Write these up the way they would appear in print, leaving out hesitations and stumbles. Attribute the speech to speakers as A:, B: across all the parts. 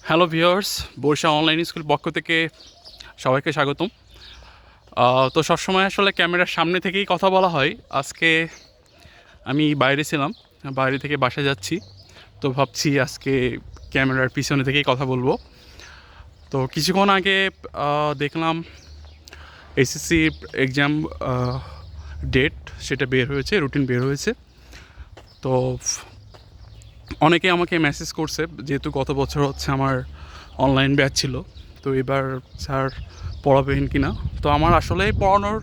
A: Hello viewers, Barishal online school পক্ষ থেকে সবাইকে স্বাগতম। তো সবসময় আসলে ক্যামেরার সামনে থেকেই কথা বলা হয়। আজকে আমি বাইরে ছিলাম, বাইরে থেকে বাসায় যাচ্ছি, তো ভাবছি আজকে ক্যামেরার পিছনে থেকেই কথা বলবো। তো কিছুক্ষণ আগে দেখলাম এসএসসি এক্সাম ডেট সেটা বের হয়েছে, রুটিন বের হয়েছে। তো অনেকে আমাকে মেসেজ করছে, যেহেতু গত বছর হচ্ছে আমার অনলাইন ব্যাচ ছিল, তো এবার স্যার পড়াবেন কি না। তো আমার আসলে পড়ানোর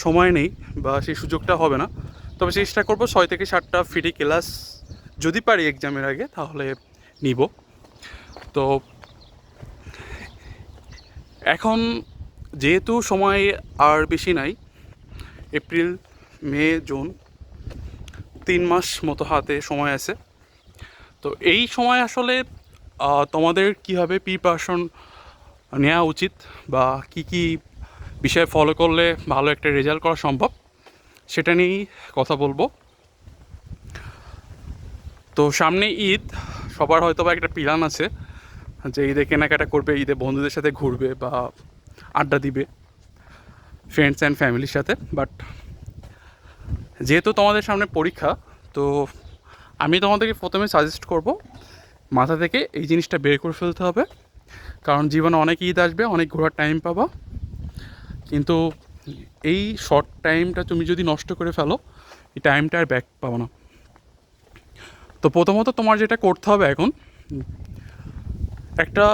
A: সময় নেই বা সেই সুযোগটা হবে না, তবে চেষ্টা করব 6 থেকে 7টা ফ্রি ক্লাস যদি পারি এক্সামের আগে তাহলে নিব। তো এখন যেহেতু সময় আর বেশি নাই, এপ্রিল, মে, জুন, 3 মাস মতো হাতে সময় আছে। তো এই সময় আসলে তোমাদের কীভাবে প্রিপারেশন নেওয়া উচিত বা কি কি বিষয় ফলো করলে ভালো একটা রেজাল্ট করা সম্ভব, সেটা নিয়েই কথা বলবো। তো সামনে ঈদ, সবার হয়তো বা একটা প্ল্যান আছে যে ঈদে কেনাকাটা করবে, ঈদে বন্ধুদের সাথে ঘুরবে বা আড্ডা দিবে ফ্রেন্ডস অ্যান্ড ফ্যামিলির সাথে। বাট যেহেতু তোমাদের সামনে পরীক্ষা, তো আমি তোমাদেরকে প্রথমে সাজেস্ট করব মাথা থেকে এই জিনিসটা বের করে ফেলতে হবে, কারণ জীবনে অনেক ঈদ আসবে, অনেক ঘোরার টাইম পাবা, কিন্তু এই শর্ট টাইমটা তুমি যদি নষ্ট করে ফেলো, এই টাইমটা আর ব্যাক পাবো না। তো প্রথমত তোমার যেটা করতে হবে এখন, একটা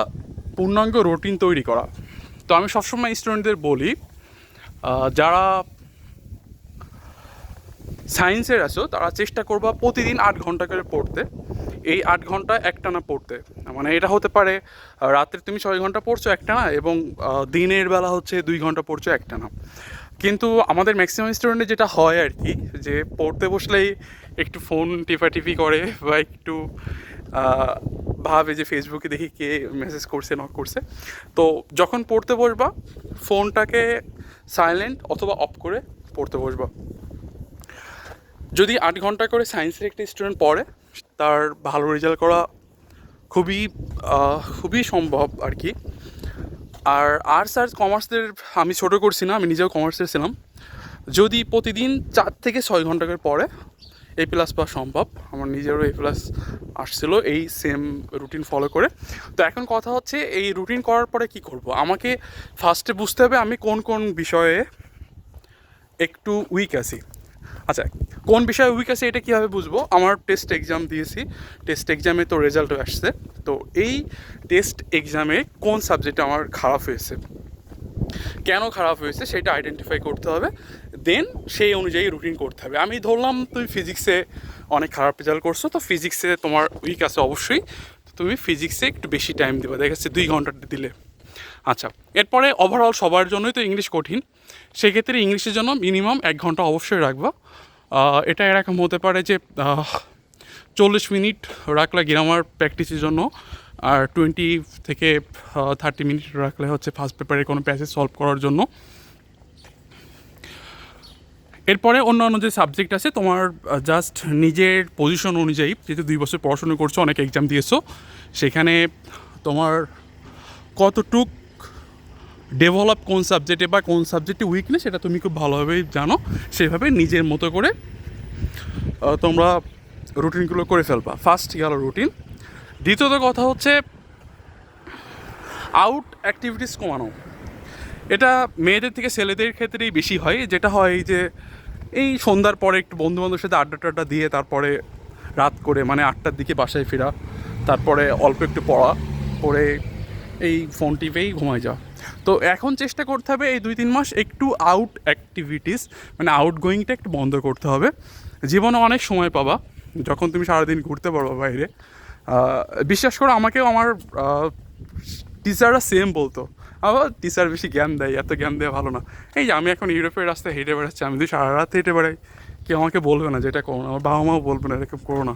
A: পূর্ণাঙ্গ রুটিন তৈরি করা। তো আমি সবসময় স্টুডেন্টদের বলি, যারা সায়েন্সের আছো তারা চেষ্টা করবা প্রতিদিন 8 ঘন্টা করে পড়তে। এই 8 ঘন্টা একটানা পড়তে, মানে এটা হতে পারে রাত্রে তুমি 6 ঘন্টা পড়ছো একটানা এবং দিনের বেলা হচ্ছে 2 ঘন্টা পড়ছো একটানা। কিন্তু আমাদের ম্যাক্সিমাম স্টুডেন্টের যেটা হয় আর কি, যে পড়তে বসলেই একটু ফোন টিপাটিপি করে বা একটু ভাবে যে ফেসবুকে দেখি কে মেসেজ করছে নক করছে। তো যখন পড়তে বসবা, ফোনটাকে সাইলেন্ট অথবা অফ করে পড়তে বসবা। যদি 8 ঘন্টা করে সায়েন্সের একটা স্টুডেন্ট পড়ে, তার ভালো রেজাল্ট করা খুবই খুবই সম্ভব আর কি। আর আর্টস আর কমার্সদের আমি ছোটো করছি না, আমি নিজেও কমার্সের ছিলাম। যদি প্রতিদিন 4 থেকে 6 ঘন্টা করে পড়ে, A+ পাওয়া সম্ভব। আমার নিজেরও A+ আসছিলো এই সেম রুটিন ফলো করে। তো এখন কথা হচ্ছে, এই রুটিন করার পরে কি করব, আমাকে ফার্স্টে বুঝতে হবে আমি কোন কোন বিষয়ে একটু উইক আছি। আচ্ছা, কোন বিষয়ে উইক আছে এটা কীভাবে বুঝবো? আমার টেস্ট এক্সাম দিয়েছি, টেস্ট এক্সামে তো রেজাল্টও আসছে। তো এই টেস্ট এক্সামে কোন সাবজেক্টে আমার খারাপ হয়েছে, কেন খারাপ হয়েছে সেটা আইডেন্টিফাই করতে হবে, দেন সেই অনুযায়ী রুটিন করতে হবে। আমি ধরলাম তুমি ফিজিক্সে অনেক খারাপ রেজাল্ট করছো, তো ফিজিক্সে তোমার উইক আছে অবশ্যই, তুমি ফিজিক্সে একটু বেশি টাইম দেবে, দেখা যাচ্ছে 2 ঘন্টা দিলে। আচ্ছা, এরপরে ওভারঅল সবার জন্যই তো ইংলিশ কঠিন, সেক্ষেত্রে ইংলিশের জন্য মিনিমাম 1 ঘন্টা অবশ্যই রাখবা। এটা এরকম হতে পারে যে 40 মিনিট রাখলে গ্রামার প্র্যাকটিসের জন্য, আর 20 থেকে 30 মিনিট রাখলে হচ্ছে ফার্স্ট পেপারের কোনো প্যাসেজ সলভ করার জন্য। এরপরে অন্যান্য যে সাবজেক্ট আছে তোমার জাস্ট নিজের পজিশন অনুযায়ী, যেহেতু 2 বছর পড়াশোনা করছো, অনেক এক্সাম দিয়েছো, সেখানে তোমার কতটুক ডেভেলপ কোন সাবজেক্টে বা কোন সাবজেক্টে উইকনেস সেটা তুমি খুব ভালোভাবেই জানো, সেভাবে নিজের মতো করে তোমরা রুটিনগুলো করে ফেলবা। ফার্স্ট গেল রুটিন। দ্বিতীয়ত কথা হচ্ছে আউট অ্যাক্টিভিটিস কমানো। এটা মেয়েদের থেকে ছেলেদের ক্ষেত্রেই বেশি হয়। যেটা হয় যে এই সন্ধ্যার পরে একটু বন্ধুবান্ধবের সাথে আড্ডা টাড্ডা দিয়ে তারপরে রাত করে মানে 8টার দিকে বাসায় ফেরা, তারপরে অল্প একটু পড়া পড়ে এই ফোন টিপেই ঘুমায় যাওয়া। তো এখন চেষ্টা করতে হবে এই 2-3 মাস একটু আউট অ্যাক্টিভিটিস মানে আউট গোয়িংটা একটু বন্ধ করতে হবে। জীবনে অনেক সময় পাবা যখন তুমি সারাদিন ঘুরতে পারবা বাইরে। বিশ্বাস করো, আমাকেও আমার টিচাররা সেম বলতো, আবার টিচার বেশি জ্ঞান দেয়, এত জ্ঞান দেওয়া ভালো না। এই যে আমি এখন ইউরোপের রাস্তায় হেঁটে বেড়াচ্ছি, আমি যদি সারা রাত হেঁটে বেড়াই, কেউ আমাকে বলবে না যে এটা করো না, আমার বাবা মাও বলবে না এরকম করো না,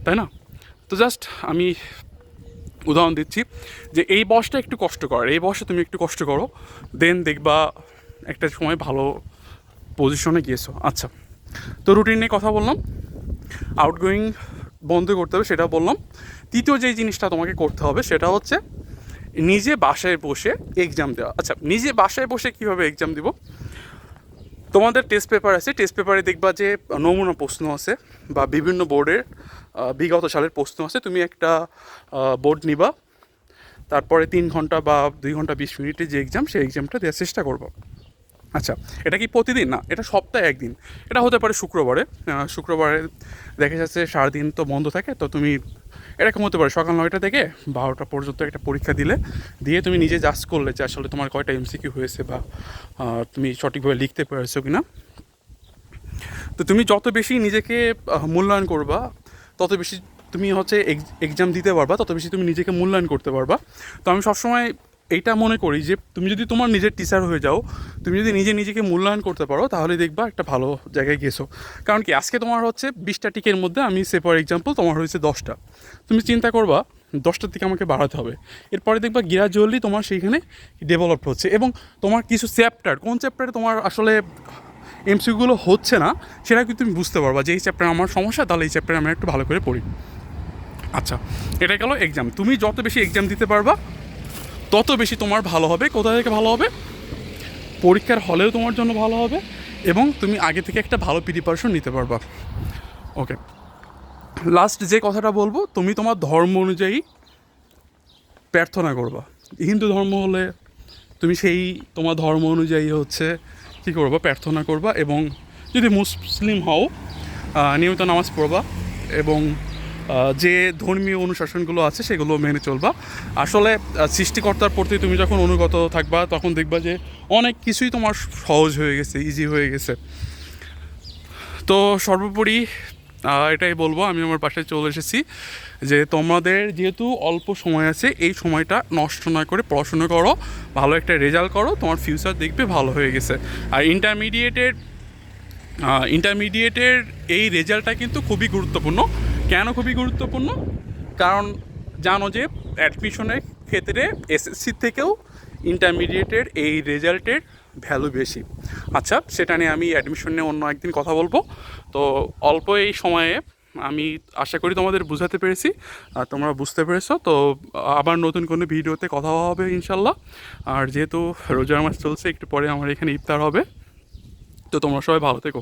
A: তাই না? তো জাস্ট আমি উদাহরণ দিচ্ছি যে এই বয়সটা একটু কষ্ট কর, এই বয়সে তুমি একটু কষ্ট করো, দেন দেখবা একটা সময় ভালো পজিশনে গিয়েছো। আচ্ছা, তো রুটিন নিয়ে কথা বললাম, আউটগোয়িং বন্ধ করতে হবে সেটা বললাম। তৃতীয় যেই জিনিসটা তোমাকে করতে হবে সেটা হচ্ছে নিজে বাসায় বসে এক্সাম দেওয়া। আচ্ছা, নিজে বাসায় বসে কীভাবে এক্সাম দিব? তোমাদের টেস্ট পেপার আছে, টেস্ট পেপারে দেখবা যে নমুনা প্রশ্ন আছে বা বিভিন্ন বোর্ডের বিগত সালের প্রশ্ন আছে। তুমি একটা বোর্ড নিবা, তারপরে 3 ঘন্টা বা 2 ঘন্টা 20 মিনিটে যে এক্সাম, সেই এক্সামটা দেওয়ার চেষ্টা করবো। আচ্ছা, এটা কি প্রতিদিন না, এটা সপ্তাহে একদিন। এটা হতে পারে শুক্রবারে। শুক্রবারে দেখা যাচ্ছে সারাদিন তো বন্ধ থাকে, তো তুমি এরকম হতে পারে সকাল 9টা থেকে 12টা পর্যন্ত একটা পরীক্ষা দিয়ে তুমি নিজে জাজ করলে যে আসলে তোমার কয়টা এমসিকিউ হয়েছে বা তুমি সঠিকভাবে লিখতে পেরেছো কি না। তো তুমি যত বেশি নিজেকে মূল্যায়ন করবা, তত বেশি তুমি হচ্ছে এক্সাম দিতে পারবা, তত বেশি তুমি নিজেকে মূল্যায়ন করতে পারবা। তো আমি সবসময় এইটা মনে করি যে তুমি যদি তোমার নিজের টিচার হয়ে যাও, তুমি যদি নিজেকে মূল্যায়ন করতে পারো, তাহলে দেখবা একটা ভালো জায়গায় গেছো। কারণ কি, আজকে তোমার হচ্ছে 20টা টিকের মধ্যে আমি সে ফর এক্সাম্পল তোমার হয়েছে 10টা, তুমি চিন্তা করবা 10টার দিকে আমাকে বাড়াতে হবে। এরপরে দেখবা গ্রাজুয়ালি তোমার সেইখানে ডেভেলপ হচ্ছে, এবং তোমার কিছু চ্যাপ্টার, কোন চ্যাপ্টারে তোমার আসলে এমসিকিউগুলো হচ্ছে না সেটা কিন্তু তুমি বুঝতে পারবা যে এই চ্যাপ্টারে আমার সমস্যা, তাহলে এই চ্যাপ্টারে আমি একটু ভালো করে পড়ি। আচ্ছা, এটা গেল এক্সাম। তুমি যত বেশি এক্সাম দিতে পারবা তত বেশি তোমার ভালো হবে। কোথা থেকে ভালো হবে? পরীক্ষার হলেও তোমার জন্য ভালো হবে, এবং তুমি আগে থেকে একটা ভালো প্রিপারেশন নিতে পারবা। ওকে, লাস্ট যে কথাটা বলবো, তুমি তোমার ধর্ম অনুযায়ী প্রার্থনা করবা। হিন্দু ধর্ম হলে তুমি সেই তোমার ধর্ম অনুযায়ী হচ্ছে কী করবা, প্রার্থনা করবা। এবং যদি মুসলিম হও, নিয়মিত নামাজ পড়বা, এবং যে ধর্মীয় অনুশাসনগুলো আছে সেগুলো মেনে চলবা। আসলে সৃষ্টিকর্তার প্রতি তুমি যখন অনুগত থাকবা, তখন দেখবা যে অনেক কিছুই তোমার সহজ হয়ে গেছে, ইজি হয়ে গেছে। তো সর্বোপরি এটাই বলবো, আমি আমার বাসায় চলে এসেছি, যে তোমাদের যেহেতু অল্প সময় আছে, এই সময়টা নষ্ট না করে পড়াশোনা করো, ভালো একটা রেজাল্ট করো, তোমার ফিউচার দেখবে ভালো হয়ে গেছে। আর ইন্টারমিডিয়েটের এই রেজাল্টটা কিন্তু খুবই গুরুত্বপূর্ণ। কেন খুবই গুরুত্বপূর্ণ? কারণ জানো যে অ্যাডমিশনের ক্ষেত্রে এসএসসি থেকেও ইন্টারমিডিয়েটের এই রেজাল্টের ভ্যালু বেশি। আচ্ছা, সেটা নিয়ে আমি অ্যাডমিশন নিয়ে অন্য একদিন কথা বলবো। তো অল্প এই সময়ে আমি আশা করি তোমাদের বুঝাতে পেরেছি, তোমরা বুঝতে পেরেছো। তো আবার নতুন কোনো ভিডিওতে কথা হবে ইনশাল্লাহ। আর যেহেতু রোজার মাস চলছে, একটু পরে আমার এখানে ইফতার হবে। তো তোমরা সবাই ভালো থেকো।